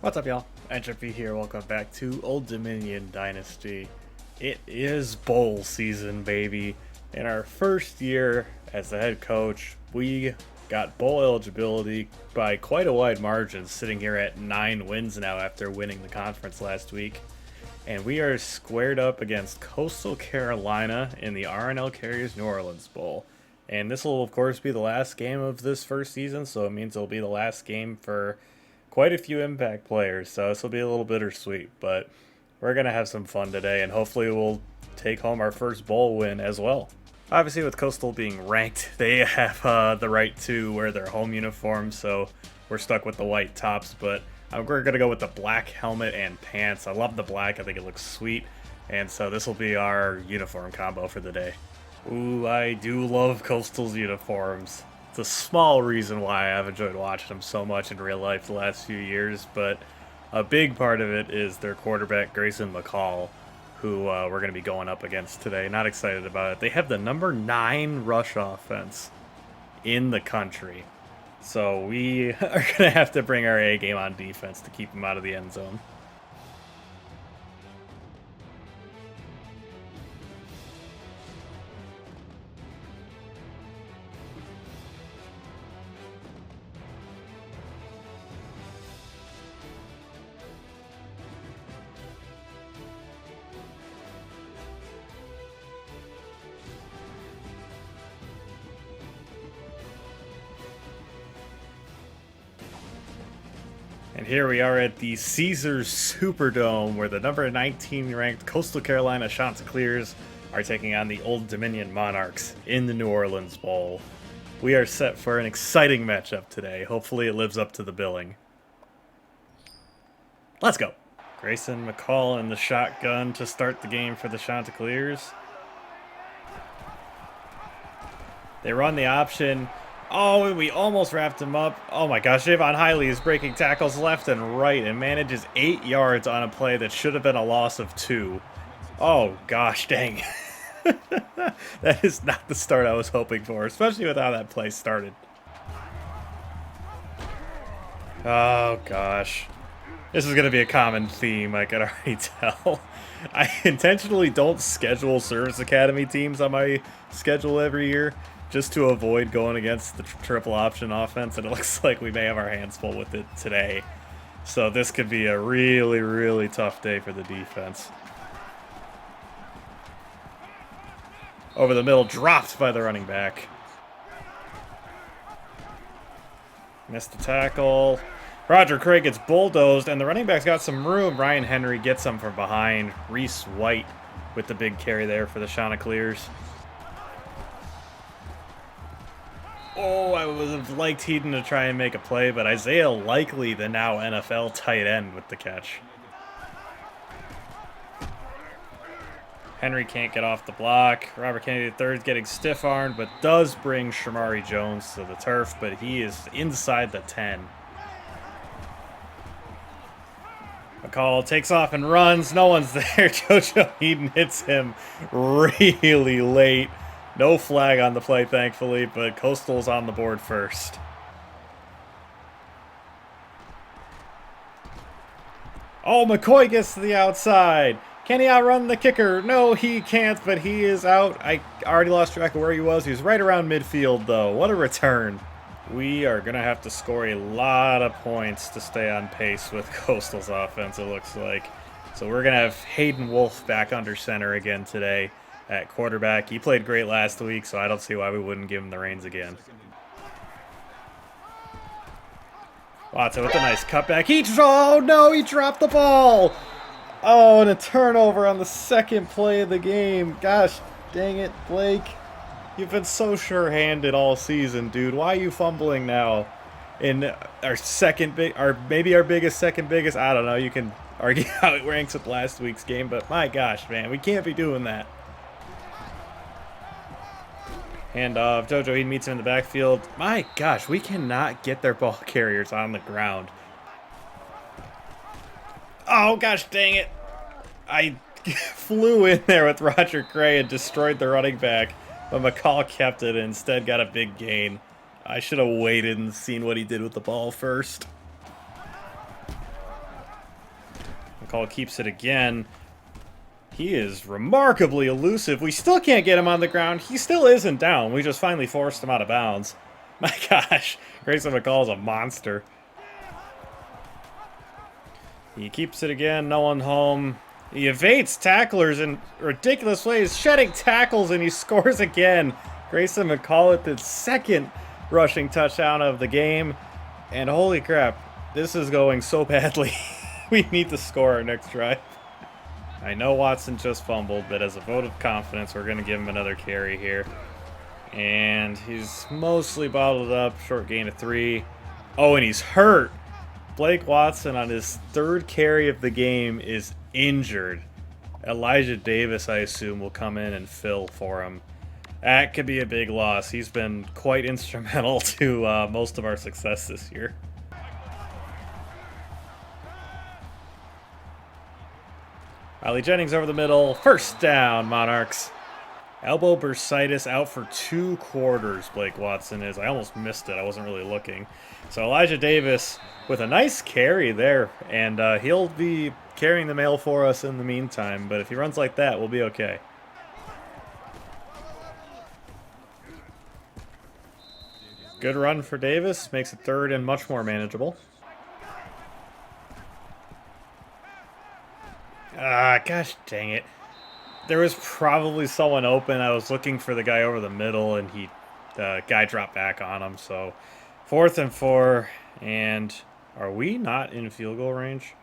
What's up, y'all? SZN here. Welcome back to Old Dominion Dynasty. It is bowl season, baby. In our first year as the head coach, we got bowl eligibility by quite a wide margin, sitting here at 9 wins now after winning the conference last week. And we are squared up against Coastal Carolina in the RNL Carriers New Orleans Bowl. And this will, of course, be the last game of this first season, so it means it'll be the last game for quite a few impact players, so this will be a little bittersweet, but we're going to have some fun today, and hopefully we'll take home our first bowl win as well. Obviously, with Coastal being ranked, they have the right to wear their home uniform, so we're stuck with the white tops, but we're going to go with the black helmet and pants. I love the black. I think it looks sweet, and so this will be our uniform combo for the day. Ooh, I do love Coastal's uniforms. It's a small reason why I've enjoyed watching them so much in real life the last few years, but a big part of it is their quarterback, Grayson McCall, who we're going to be going up against today. Not excited about it. They have the number 9 rush offense in the country, so we are going to have to bring our A game on defense to keep them out of the end zone. And here we are at the Caesars Superdome, where the number 19 ranked Coastal Carolina Chanticleers are taking on the Old Dominion Monarchs in the New Orleans Bowl. We are set for an exciting matchup today. Hopefully it lives up to the billing. Let's go. Grayson McCall in the shotgun to start the game for the Chanticleers. They run the option. Oh, we almost wrapped him up. Oh my gosh, Javon Hiley is breaking tackles left and right and manages 8 yards on a play that should have been a loss of 2. Oh gosh, dang. That is not the start I was hoping for, especially with how that play started. Oh gosh. This is going to be a common theme, I can already tell. I intentionally don't schedule Service Academy teams on my schedule every year, just to avoid going against the triple option offense, and it looks like we may have our hands full with it today. So this could be a really, really tough day for the defense. Over the middle, dropped by the running back. Missed the tackle. Roger Craig gets bulldozed, and the running back's got some room. Ryan Henry gets him from behind. Reese White with the big carry there for the Chanticleers. Oh, I would have liked Heaton to try and make a play, but Isaiah Likely, the now NFL tight end, with the catch. Henry can't get off the block. Robert Kennedy III is getting stiff-armed, but does bring Shamari Jones to the turf, but he is inside the 10. McCall takes off and runs. No one's there. JoJo Heaton hits him really late. No flag on the play, thankfully, but Coastal's on the board first. Oh, McCoy gets to the outside. Can he outrun the kicker? No, he can't, but he is out. I already lost track of where he was. He was right around midfield, though. What a return. We are going to have to score a lot of points to stay on pace with Coastal's offense, it looks like. So we're going to have Hayden Wolf back under center again today at quarterback. He played great last week, so I don't see why we wouldn't give him the reins again. Watson with a nice cutback. Oh no, he dropped the ball. Oh, and a turnover on the second play of the game. Gosh, dang it, Blake. You've been so sure-handed all season, dude. Why are you fumbling now? In our maybe our biggest, second biggest, I don't know. You can argue how it ranks with last week's game, but my gosh, man, we can't be doing that. Handoff. JoJo Heaton meets him in the backfield. My gosh, we cannot get their ball carriers on the ground. Oh, gosh, dang it. I flew in there with Roger Cray and destroyed the running back, but McCall kept it and instead got a big gain. I should have waited and seen what he did with the ball first. McCall keeps it again. He is remarkably elusive. We still can't get him on the ground. He still isn't down. We just finally forced him out of bounds. My gosh, Grayson McCall is a monster. He keeps it again, no one home. He evades tacklers in ridiculous ways, shedding tackles, and he scores again. Grayson McCall with his second rushing touchdown of the game. And holy crap, this is going so badly. We need to score our next drive. I know Watson just fumbled, but as a vote of confidence, we're going to give him another carry here. And he's mostly bottled up, short gain of 3. Oh, and he's hurt. Blake Watson on his third carry of the game is injured. Elijah Davis, I assume, will come in and fill for him. That could be a big loss. He's been quite instrumental to most of our success this year. Riley Jennings over the middle. First down, Monarchs. Elbow bursitis out for 2 quarters, Blake Watson is. I almost missed it. I wasn't really looking. So Elijah Davis with a nice carry there. And he'll be carrying the mail for us in the meantime. But if he runs like that, we'll be okay. Good run for Davis. Makes it third and much more manageable. Gosh dang it. There was probably someone open. I was looking for the guy over the middle, and the guy dropped back on him. So 4th and 4. And are we not in field goal range?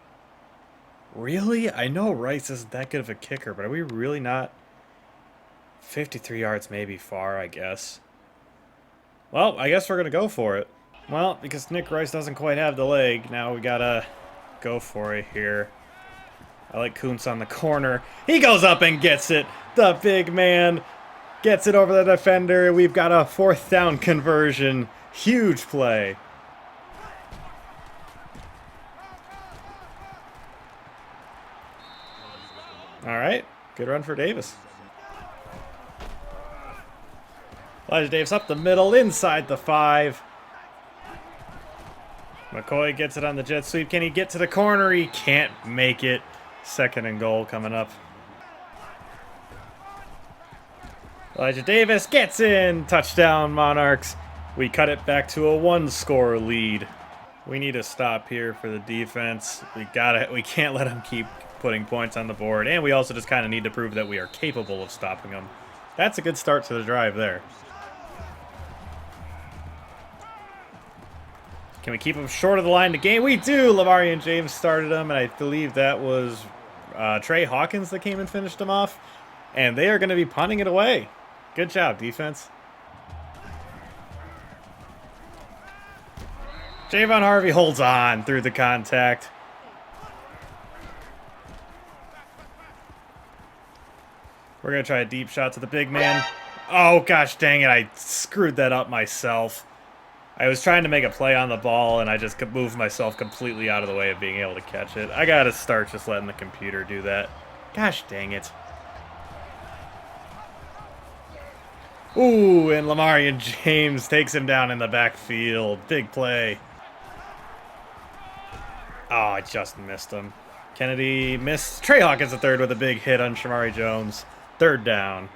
Really? I know Rice isn't that good of a kicker, but are we really not? 53 yards may be far, I guess. Well, I guess we're going to go for it. Well, because Nick Rice doesn't quite have the leg, now we got to go for it here. I like Kuntz on the corner. He goes up and gets it. The big man gets it over the defender. We've got a 4th down conversion. Huge play. All right. Good run for Davis. Elijah Davis up the middle, inside the 5. McCoy gets it on the jet sweep. Can he get to the corner? He can't make it. 2nd and goal coming up. Elijah Davis gets in. Touchdown, Monarchs. We cut it back to a 1-score lead. We need a stop here for the defense. We can't let them keep putting points on the board. And we also just kind of need to prove that we are capable of stopping them. That's a good start to the drive there. Can we keep him short of the line to gain? We do! Lamarian James started him, and I believe that was Trey Hawkins that came and finished him off. And they are going to be punting it away. Good job, defense. Javon Harvey holds on through the contact. We're going to try a deep shot to the big man. Oh, gosh dang it. I screwed that up myself. I was trying to make a play on the ball, and I just moved myself completely out of the way of being able to catch it. I got to start just letting the computer do that. Gosh dang it. Ooh, and Lamarian James takes him down in the backfield. Big play. Oh, I just missed him. Kennedy missed. Trey Hawkins the third with a big hit on Shamari Jones. 3rd down.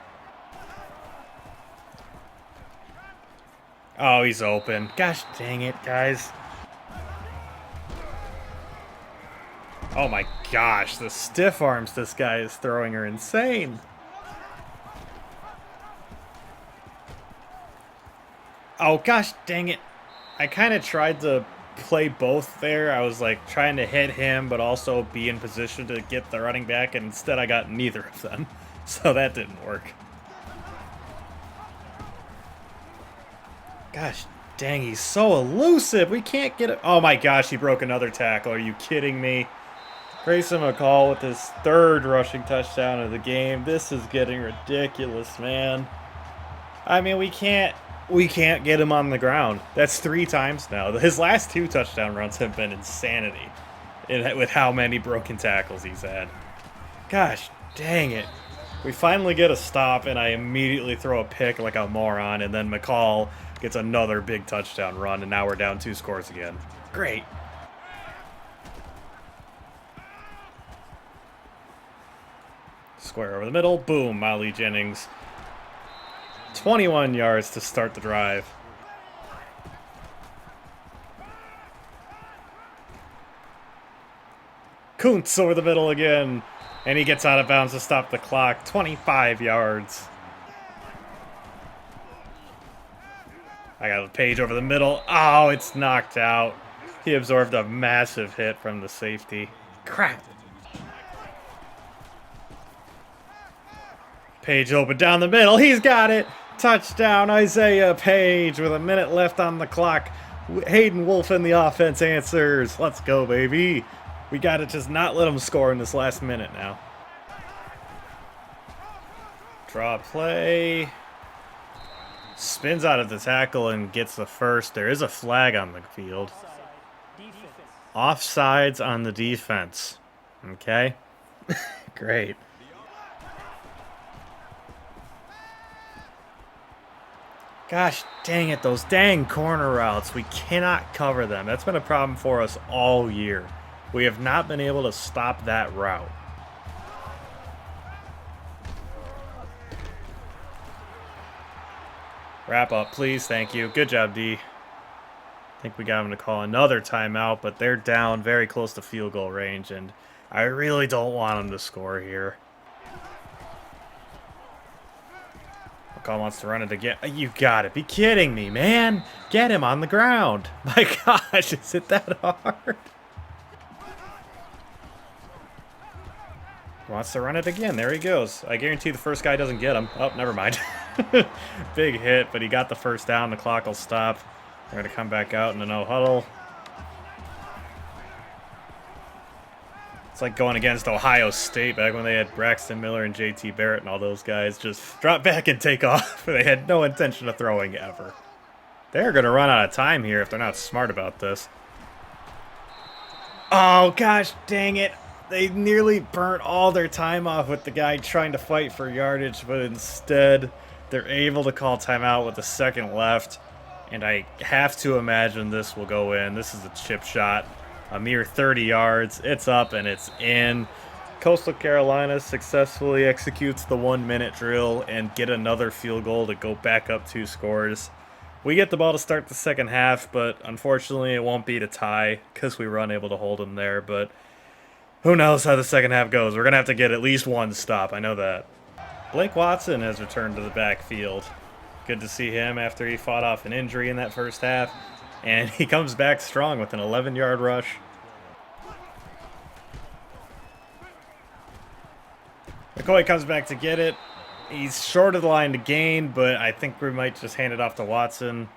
Oh, he's open. Gosh dang it, guys. Oh my gosh, the stiff arms this guy is throwing are insane. Oh gosh dang it. I kind of tried to play both there. I was like trying to hit him, but also be in position to get the running back, and instead I got neither of them. So that didn't work. Gosh dang, he's so elusive. We can't get it. Oh my gosh, he broke another tackle. Are you kidding me? Grayson McCall with his 3rd rushing touchdown of the game. This is getting ridiculous, man. I mean, we can't get him on the ground. That's 3 times now. His last 2 touchdown runs have been insanity with how many broken tackles he's had. Gosh dang it. We finally get a stop, and I immediately throw a pick like a moron, and then McCall gets another big touchdown run, and now we're down 2 scores again. Great. Square over the middle. Boom, Molly Jennings. 21 yards to start the drive. Kuntz over the middle again. And he gets out of bounds to stop the clock. 25 yards. I got a Page over the middle. Oh, it's knocked out. He absorbed a massive hit from the safety. Crap. Page open down the middle. He's got it. Touchdown, Isaiah Page with a minute left on the clock. Hayden Wolf in the offense answers. Let's go, baby. We got to just not let them score in this last minute now. Draw play. Spins out of the tackle and gets the first. There is a flag on the field. Offsides on the defense. Okay. Great. Gosh dang it, those dang corner routes. We cannot cover them. That's been a problem for us all year. We have not been able to stop that route. Wrap up, please. Thank you. Good job, D. I think we got him to call another timeout, but they're down very close to field goal range, and I really don't want them to score here. McCall wants to run it again. You gotta be kidding me, man. Get him on the ground. My gosh, is it that hard? Wants to run it again. There he goes. I guarantee the first guy doesn't get him. Oh, never mind. Big hit, but he got the first down. The clock will stop. We're going to come back out in a no huddle. It's like going against Ohio State back when they had Braxton Miller and JT Barrett and all those guys just drop back and take off. They had no intention of throwing ever. They're going to run out of time here if they're not smart about this. Oh, gosh dang it. They nearly burnt all their time off with the guy trying to fight for yardage, but instead they're able to call timeout with a second left. And I have to imagine this will go in. This is a chip shot. A mere 30 yards. It's up and it's in. Coastal Carolina successfully executes the 1-minute drill and get another field goal to go back up 2 scores. We get the ball to start the second half, but unfortunately it won't be to tie because we were unable to hold them there. But who knows how the second half goes. We're going to have to get at least one stop. I know that. Blake Watson has returned to the backfield. Good to see him after he fought off an injury in that first half. And he comes back strong with an 11-yard rush. McCoy comes back to get it. He's short of the line to gain, but I think we might just hand it off to Watson.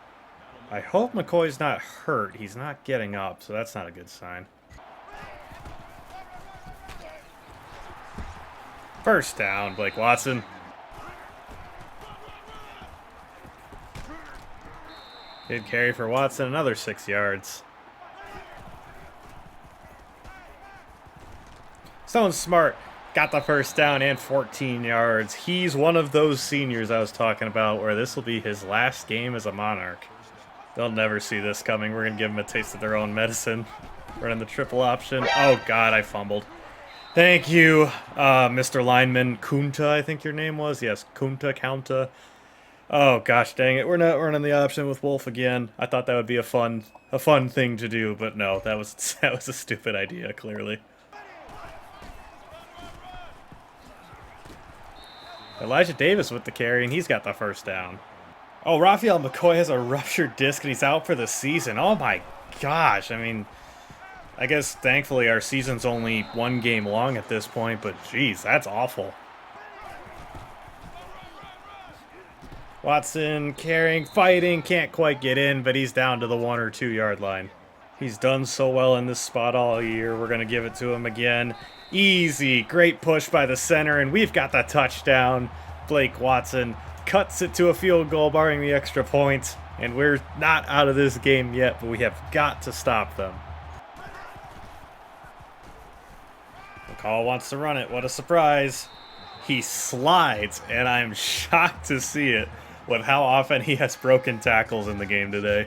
I hope McCoy's not hurt. He's not getting up, so that's not a good sign. First down, Blake Watson. Good carry for Watson, another 6 yards. Stone Smart got the first down and 14 yards. He's one of those seniors I was talking about where this will be his last game as a Monarch. They'll never see this coming. We're going to give them a taste of their own medicine. Running the triple option. Oh, God, I fumbled. Thank you, Mr. Lineman. Kunta, I think your name was. Yes, Kunta. Oh, gosh dang it. We're not running the option with Wolf again. I thought that would be a fun thing to do, but no, that was a stupid idea, clearly. Elijah Davis with the carry, and he's got the first down. Oh, Raphael McCoy has a ruptured disc, and he's out for the season. Oh, my gosh. I mean, I guess, thankfully, our season's only 1 game long at this point, but, geez, that's awful. Watson carrying, fighting, can't quite get in, but he's down to the 1 or 2 yard line. He's done so well in this spot all year. We're going to give it to him again. Easy, great push by the center, and we've got the touchdown. Blake Watson cuts it to a field goal, barring the extra point, and we're not out of this game yet, but we have got to stop them. McCall wants to run it. What a surprise. He slides, and I'm shocked to see it with how often he has broken tackles in the game today.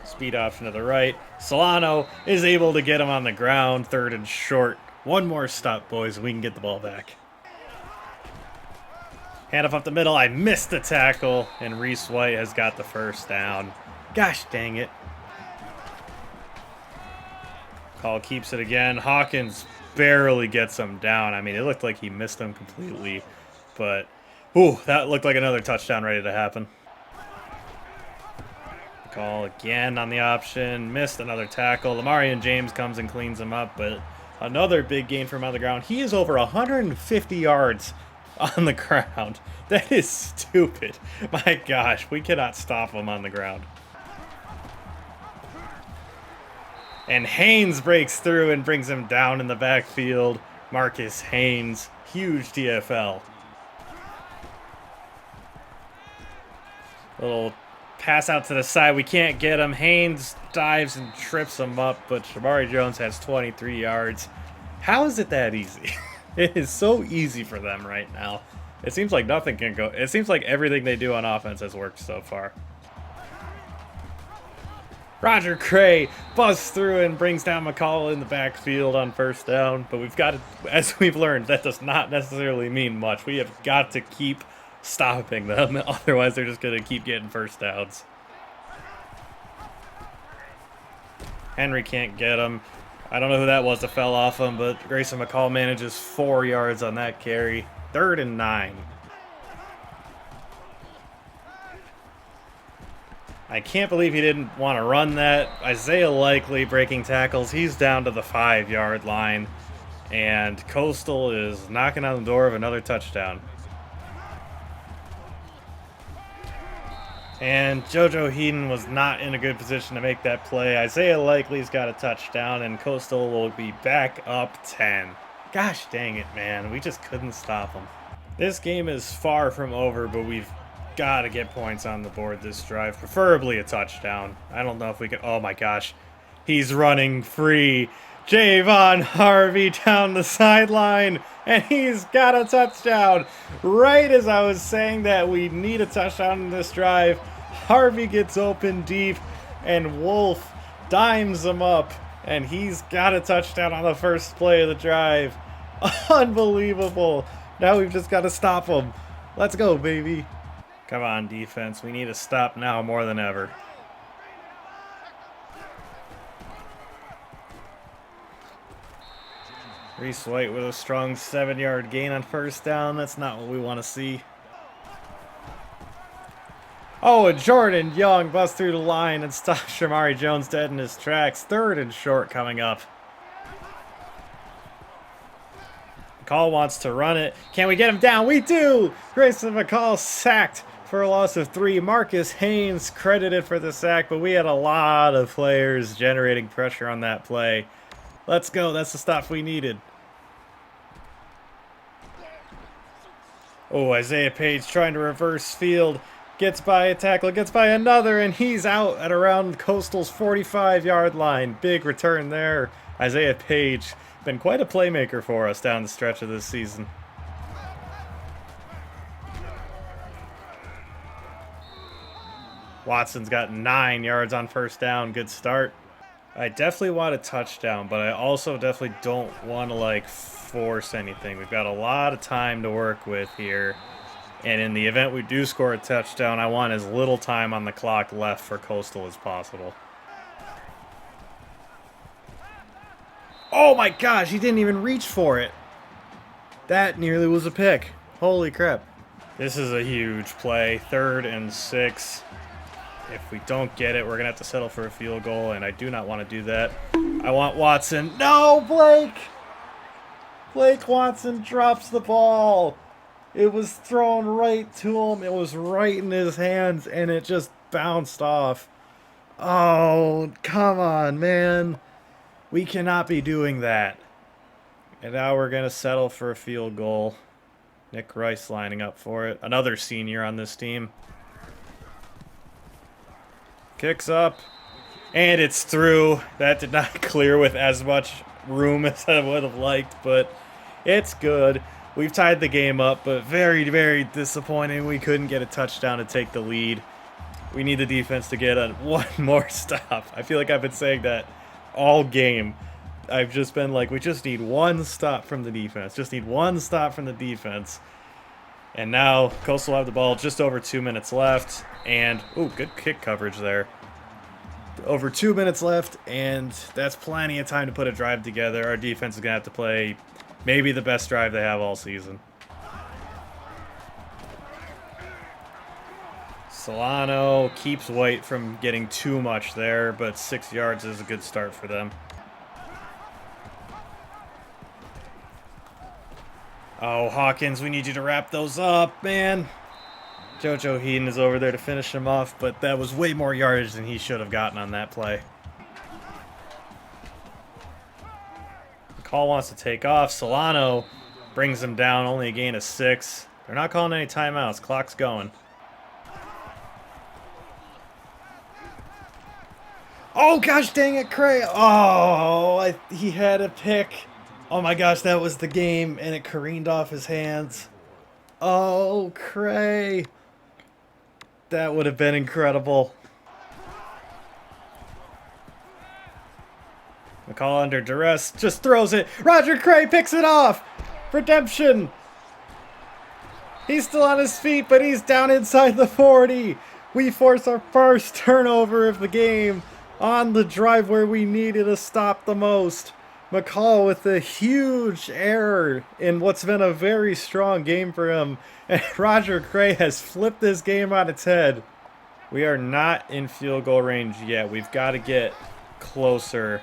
Speed option to the right. Solano is able to get him on the ground. 3rd and short. One more stop, boys, and we can get the ball back. Hand off up the middle. I missed the tackle, and Reese White has got the first down. Gosh dang it. Call keeps it again. Hawkins barely gets him down. I mean, it looked like he missed him completely, but ooh, that looked like another touchdown ready to happen. Call again on the option. Missed another tackle. Lamarian James comes and cleans him up, but another big gain from on the ground. He is over 150 yards on the ground. That is stupid. My gosh, we cannot stop him on the ground. And Haynes breaks through and brings him down in the backfield. Marcus Haynes, huge TFL. Little pass out to the side. We can't get him. Haynes dives and trips him up, but Shamari Jones has 23 yards. How is it that easy? It is so easy for them right now. It seems like nothing can go. It seems like everything they do on offense has worked so far. Roger Cray busts through and brings down McCall in the backfield on first down. But we've got to, as we've learned, that does not necessarily mean much. We have got to keep stopping them. Otherwise, they're just going to keep getting first downs. Henry can't get him. I don't know who that was that fell off him, but Grayson McCall manages 4 yards on that carry. 3rd and 9. I can't believe he didn't want to run that. Isaiah Likely breaking tackles. He's down to the 5-yard line. And Coastal is knocking on the door of another touchdown. And JoJo Heaton was not in a good position to make that play. Isaiah Likely's got a touchdown, and Coastal will be back up 10. Gosh dang it, man. We just couldn't stop them. This game is far from over, but we've got to get points on the board this drive. Preferably a touchdown. I don't know if we can... Oh, my gosh. He's running free. Javon Harvey down the sideline, and he's got a touchdown. Right as I was saying that we need a touchdown in this drive, Harvey gets open deep, and Wolf dimes him up, and he's got a touchdown on the first play of the drive. Unbelievable. Now we've just got to stop him. Let's go, baby. Come on, defense. We need to stop now more than ever. Reese White with a strong 7-yard gain on first down. That's not what we want to see. Oh, and Jordan Young busts through the line and stops Shamari Jones dead in his tracks. 3rd and short coming up. McCall wants to run it. Can we get him down? We do! Grayson McCall sacked for a loss of 3. Marcus Haynes credited for the sack, but we had a lot of players generating pressure on that play. Let's go. That's the stuff we needed. Oh, Isaiah Page trying to reverse field. Gets by a tackle, gets by another, and he's out at around Coastal's 45-yard line. Big return there. Isaiah Page, been quite a playmaker for us down the stretch of this season. Watson's got 9 yards on first down. Good start. I definitely want a touchdown, but I also definitely don't want to, force anything. We've got a lot of time to work with here. And in the event we do score a touchdown, I want as little time on the clock left for Coastal as possible. Oh my gosh, he didn't even reach for it. That nearly was a pick. Holy crap. This is a huge play. 3rd and 6. If we don't get it, we're going to have to settle for a field goal, and I do not want to do that. I want Watson. No, Blake! Blake Watson drops the ball. It was thrown right to him. It was right in his hands, and it just bounced off. Oh, come on, man. We cannot be doing that. And now we're going to settle for a field goal. Nick Rice lining up for it. Another senior on this team. Kicks up, and it's through. That did not clear with as much room as I would have liked, but it's good. We've tied the game up, but very, very disappointing. We couldn't get a touchdown to take the lead. We need the defense to get one more stop. I feel like I've been saying that all game, I've just been like, we just need one stop from the defense. Just need one stop from the defense. And now Coastal will have the ball, just over 2 minutes left. And, ooh, good kick coverage there. Over 2 minutes left, and that's plenty of time to put a drive together. Our defense is going to have to play maybe the best drive they have all season. Solano keeps White from getting too much there, but 6 yards is a good start for them. Oh, Hawkins, we need you to wrap those up, man. JoJo Heaton is over there to finish him off, but that was way more yardage than he should have gotten on that play. McCall wants to take off. Solano brings him down, only a gain of 6. They're not calling any timeouts. Clock's going. Oh, gosh dang it, Cray. Oh, he had a pick. Oh, my gosh, that was the game, and it careened off his hands. Oh, Cray. That would have been incredible. McCall under duress just throws it. Roger Cray picks it off. Redemption. He's still on his feet, but he's down inside the 40. We force our first turnover of the game on the drive where we needed a stop the most. McCall with a huge error in what's been a very strong game for him. And Roger Cray has flipped this game on its head. We are not in field goal range yet. We've got to get closer.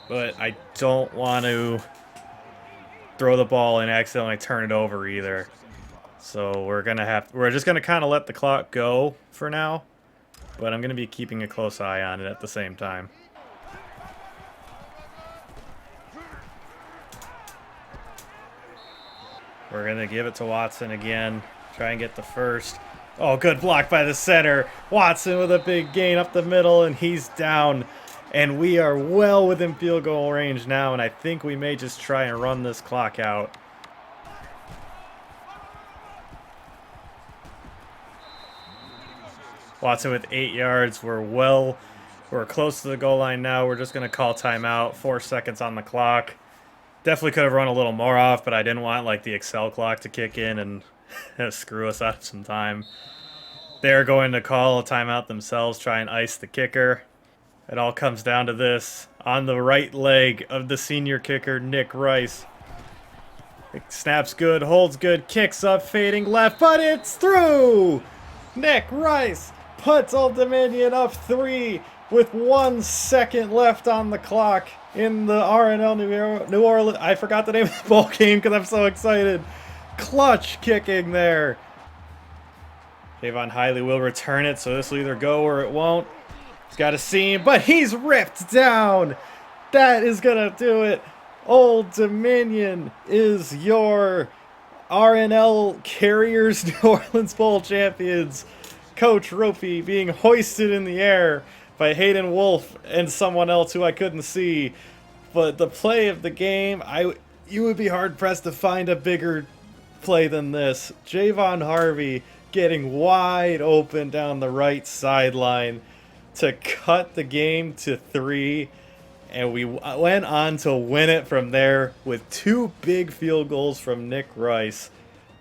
But I don't want to throw the ball and accidentally turn it over either. So we're just gonna kind of let the clock go for now. But I'm gonna be keeping a close eye on it at the same time. We're going to give it to Watson again. Try and get the first. Oh, good block by the center. Watson with a big gain up the middle, and he's down. And we are well within field goal range now, and I think we may just try and run this clock out. Watson with 8 yards. We're close to the goal line now. We're just going to call timeout. 4 seconds on the clock. Definitely could have run a little more off, but I didn't want like the Excel clock to kick in and screw us out of some time. They're going to call a timeout themselves, try and ice the kicker. It all comes down to this. On the right leg of the senior kicker, Nick Rice. It snaps good, holds good, kicks up, fading left, but it's through! Nick Rice puts Old Dominion up 3 with 1 second left on the clock. In the RNL New Orleans, I forgot the name of the ball game because I'm so excited. Clutch kicking there. Javon Hiley will return it, so this will either go or it won't. He's got a seam, but he's ripped down. That is going to do it. Old Dominion is your RNL Carriers New Orleans Bowl champions. Coach Ropy being hoisted in the air by Hayden Wolf and someone else who I couldn't see. But the play of the game, you would be hard-pressed to find a bigger play than this. Javon Harvey getting wide open down the right sideline to cut the game to 3. And we went on to win it from there with 2 big field goals from Nick Rice.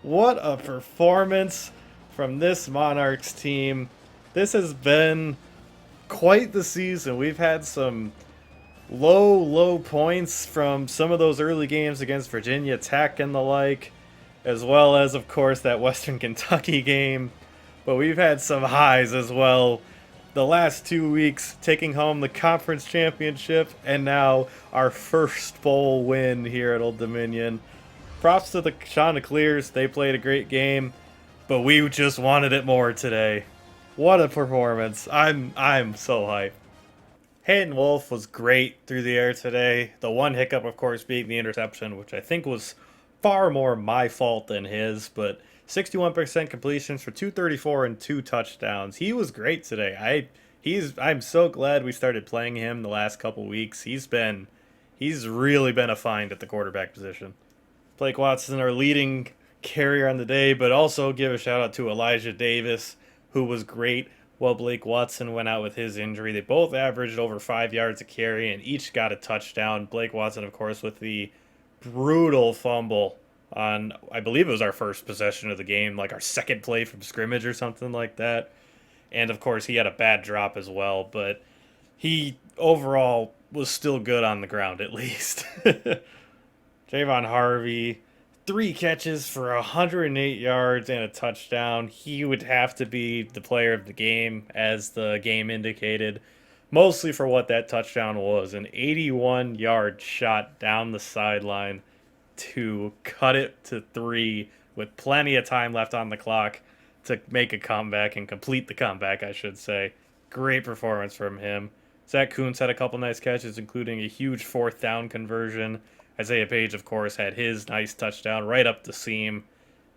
What a performance from this Monarchs team. This has been quite the season. We've had some low points from some of those early games against Virginia Tech and the like, as well as, of course, that Western Kentucky game. But we've had some highs as well. The last 2 weeks, taking home the conference championship, and now our first bowl win here at Old Dominion. Props to the Chanticleers. They played a great game, but we just wanted it more today. What a performance. I'm so hyped. Hayden Wolf was great through the air today. The one hiccup, of course, being the interception, which I think was far more my fault than his, but 61% completions for 234 and 2 touchdowns. He was great today. I'm so glad we started playing him the last couple weeks. He's really been a find at the quarterback position. Blake Watson, our leading carrier on the day, but also give a shout out to Elijah Davis, who was great. while Blake Watson went out with his injury. They both averaged over 5 yards a carry and each got a touchdown. Blake Watson, of course, with the brutal fumble on, I believe it was our first possession of the game, like our second play from scrimmage or something like that. And of course, he had a bad drop as well, but he overall was still good on the ground at least. Javon Harvey, 3 catches for 108 yards and a touchdown. He would have to be the player of the game, as the game indicated, mostly for what that touchdown was, an 81-yard shot down the sideline to cut it to 3 with plenty of time left on the clock to make a comeback and complete the comeback, I should say. Great performance from him. Zach Kuntz had a couple nice catches, including a huge 4th-down conversion. Isaiah Page, of course, had his nice touchdown right up the seam.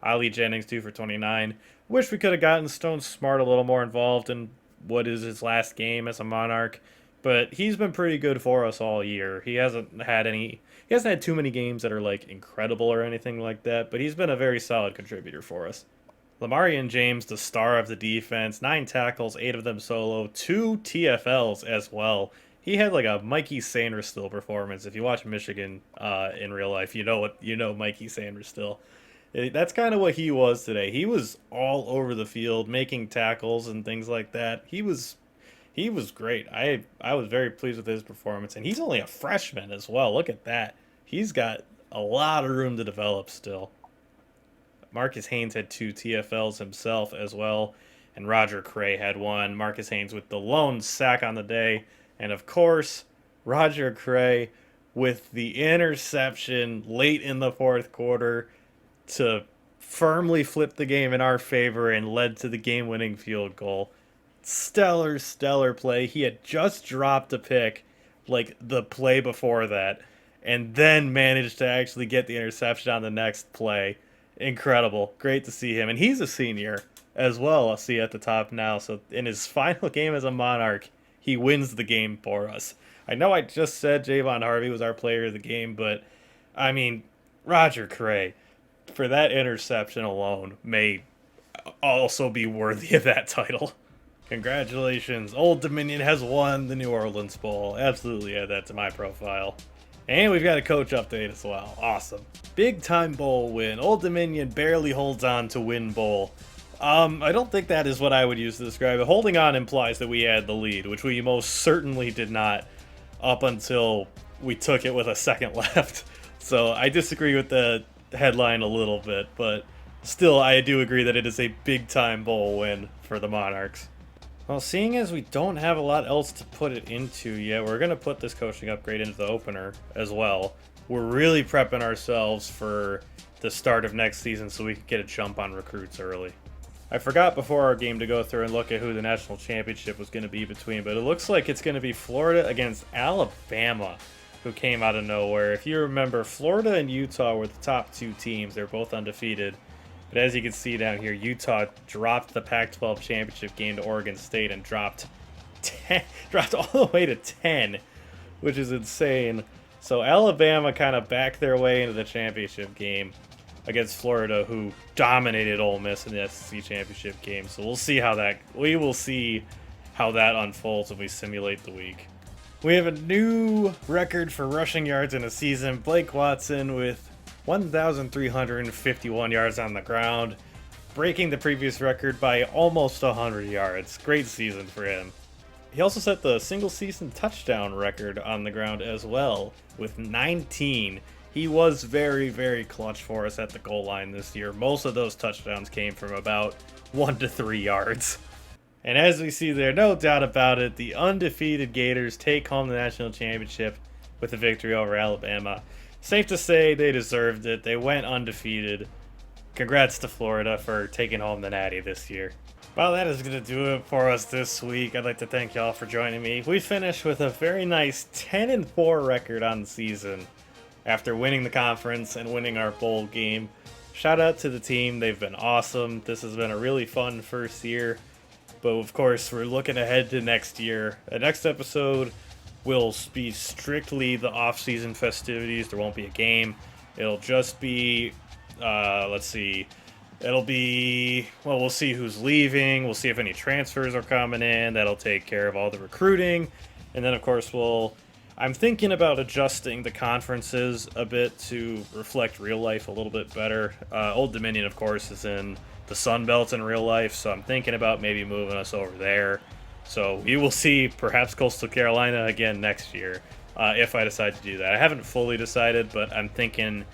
Ali Jennings, 2 for 29. Wish we could have gotten Stone Smart a little more involved in what is his last game as a Monarch, but he's been pretty good for us all year. He hasn't had too many games that are like incredible or anything like that, but he's been a very solid contributor for us. Lamarian James, the star of the defense, 9 tackles, 8 of them solo, 2 TFLs as well. He had like a Mikey Sanders-Still performance. If you watch Michigan in real life, you know Mikey Sanders-Still. That's kind of what he was today. He was all over the field, making tackles and things like that. He was great. I was very pleased with his performance, and he's only a freshman as well. Look at that. He's got a lot of room to develop still. Marcus Haynes had 2 TFLs himself as well, and Roger Cray had 1. Marcus Haynes with the lone sack on the day. And of course, Roger Cray with the interception late in the 4th quarter to firmly flip the game in our favor and led to the game-winning field goal. Stellar play. He had just dropped a pick like the play before that and then managed to actually get the interception on the next play. Incredible. Great to see him. And he's a senior as well, I'll see at the top now. So in his final game as a Monarch, he wins the game for us. I know I just said Javon Harvey was our player of the game, but I mean, Roger Cray, for that interception alone, may also be worthy of that title. Congratulations. Old Dominion has won the New Orleans Bowl. Absolutely add that to my profile. And we've got a coach update as well. Awesome. Big time bowl win. Old Dominion barely holds on to win bowl. I don't think that is what I would use to describe it. Holding on implies that we had the lead, which we most certainly did not up until we took it with a second left. So I disagree with the headline a little bit, but still I do agree that it is a big time bowl win for the Monarchs. Well, seeing as we don't have a lot else to put it into yet, we're going to put this coaching upgrade into the opener as well. We're really prepping ourselves for the start of next season so we can get a jump on recruits early. I forgot before our game to go through and look at who the national championship was going to be between, but it looks like it's going to be Florida against Alabama, who came out of nowhere. If you remember, Florida and Utah were the top 2 teams. They're both undefeated. But as you can see down here, Utah dropped the Pac-12 championship game to Oregon State and dropped all the way to 10, which is insane. So Alabama kind of backed their way into the championship game against Florida, who dominated Ole Miss in the SEC championship game. So we will see how that unfolds when we simulate the week. We have a new record for rushing yards in a season. Blake Watson with 1,351 yards on the ground, breaking the previous record by almost 100 yards. Great season for him. He also set the single season touchdown record on the ground as well with 19. He was very, very clutch for us at the goal line this year. Most of those touchdowns came from about 1 to 3 yards. And as we see there, no doubt about it, the undefeated Gators take home the national championship with a victory over Alabama. Safe to say they deserved it. They went undefeated. Congrats to Florida for taking home the Natty this year. Well, that is going to do it for us this week. I'd like to thank y'all for joining me. We finished with a very nice 10-4 record on the season after winning the conference and winning our bowl game. Shout out to the team. They've been awesome. This has been a really fun first year. But of course, we're looking ahead to next year. The next episode will be strictly the off-season festivities. There won't be a game. It'll just be, it'll be, well, we'll see who's leaving. We'll see if any transfers are coming in. That'll take care of all the recruiting. And then, of course, I'm thinking about adjusting the conferences a bit to reflect real life a little bit better. Old Dominion, of course, is in the Sun Belt in real life, so I'm thinking about maybe moving us over there. So we will see perhaps Coastal Carolina again next year if I decide to do that. I haven't fully decided, but I'm thinking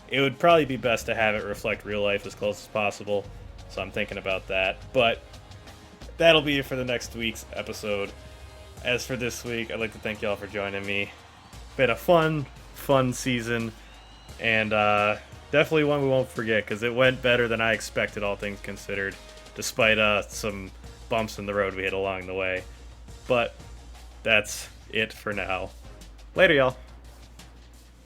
it would probably be best to have it reflect real life as close as possible. So I'm thinking about that. But that'll be it for the next week's episode. As for this week, I'd like to thank y'all for joining me. Been a fun season, and definitely one we won't forget because it went better than I expected, all things considered, despite some bumps in the road we hit along the way. But that's it for now. Later, y'all.